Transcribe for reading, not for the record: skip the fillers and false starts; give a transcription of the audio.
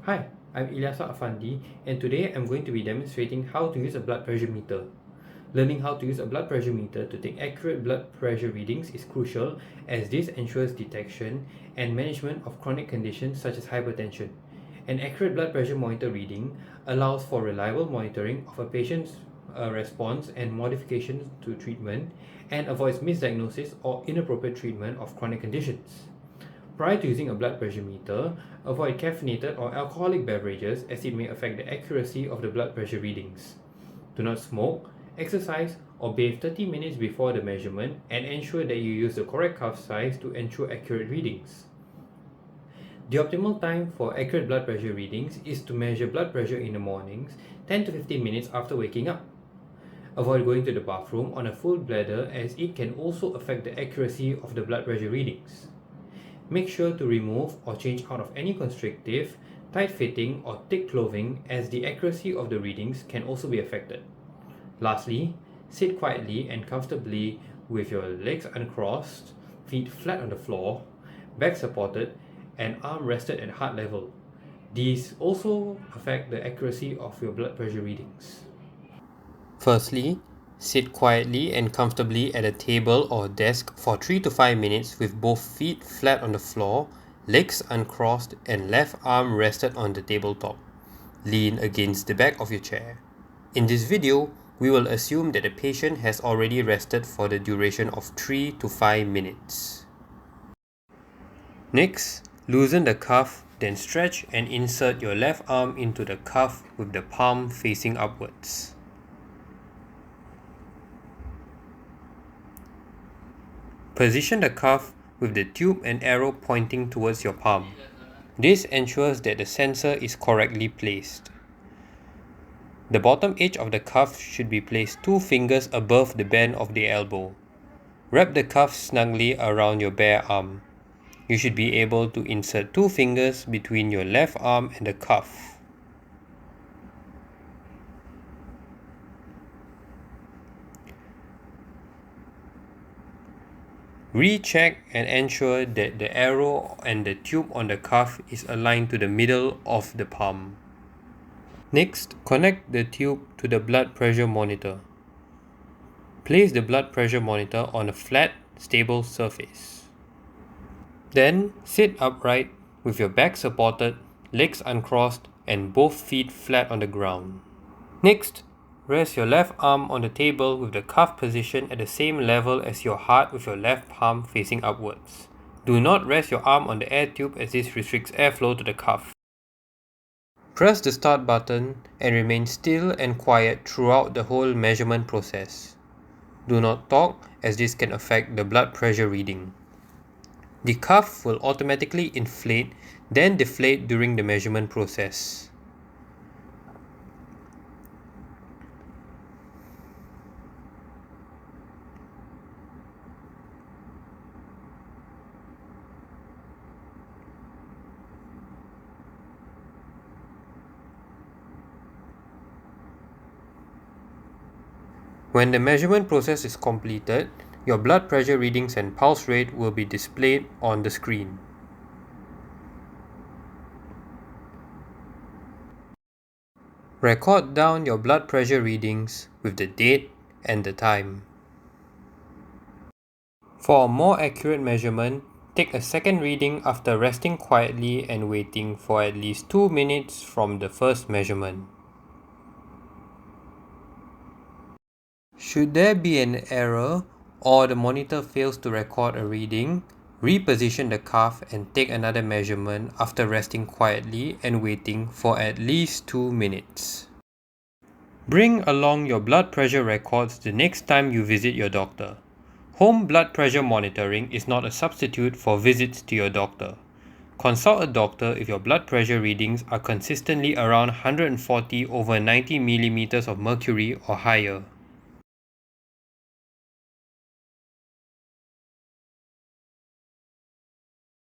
Hi, I'm Ilyasa Afandi, and today I'm going to be demonstrating how to use a blood pressure meter. Learning how to use a blood pressure meter to take accurate blood pressure readings is crucial, as this ensures detection and management of chronic conditions such as hypertension. An accurate blood pressure monitor reading allows for reliable monitoring of a patient's response and modifications to treatment, and avoids misdiagnosis or inappropriate treatment of chronic conditions. Prior to using a blood pressure meter, avoid caffeinated or alcoholic beverages, as it may affect the accuracy of the blood pressure readings. Do not smoke, exercise, or bathe 30 minutes before the measurement, and ensure that you use the correct cuff size to ensure accurate readings. The optimal time for accurate blood pressure readings is to measure blood pressure in the mornings 10 to 15 minutes after waking up. Avoid going to the bathroom on a full bladder, as it can also affect the accuracy of the blood pressure readings. Make sure to remove or change out of any constrictive, tight-fitting, or thick clothing, as the accuracy of the readings can also be affected. Lastly, sit quietly and comfortably with your legs uncrossed, feet flat on the floor, back supported, and arm rested at heart level. These also affect the accuracy of your blood pressure readings. Firstly, sit quietly and comfortably at a table or desk for 3 to 5 minutes with both feet flat on the floor, legs uncrossed, and left arm rested on the tabletop. Lean against the back of your chair. In this video, we will assume that the patient has already rested for the duration of 3 to 5 minutes. Next, loosen the cuff, then stretch and insert your left arm into the cuff with the palm facing upwards. Position the cuff with the tube and arrow pointing towards your palm. This ensures that the sensor is correctly placed. The bottom edge of the cuff should be placed 2 fingers above the bend of the elbow. Wrap the cuff snugly around your bare arm. You should be able to insert 2 fingers between your left arm and the cuff. Recheck and ensure that the arrow and the tube on the cuff is aligned to the middle of the palm. Next, connect the tube to the blood pressure monitor. Place the blood pressure monitor on a flat, stable surface. Then, sit upright with your back supported, legs uncrossed, and both feet flat on the ground. Next, rest your left arm on the table with the cuff position at the same level as your heart with your left palm facing upwards. Do not rest your arm on the air tube, as this restricts airflow to the cuff. Press the start button and remain still and quiet throughout the whole measurement process. Do not talk, as this can affect the blood pressure reading. The cuff will automatically inflate, then deflate during the measurement process. When the measurement process is completed, your blood pressure readings and pulse rate will be displayed on the screen. Record down your blood pressure readings with the date and the time. For a more accurate measurement, take a second reading after resting quietly and waiting for at least 2 minutes from the first measurement. Should there be an error or the monitor fails to record a reading, reposition the cuff and take another measurement after resting quietly and waiting for at least 2 minutes. Bring along your blood pressure records the next time you visit your doctor. Home blood pressure monitoring is not a substitute for visits to your doctor. Consult a doctor if your blood pressure readings are consistently around 140 over 90 mm of mercury or higher.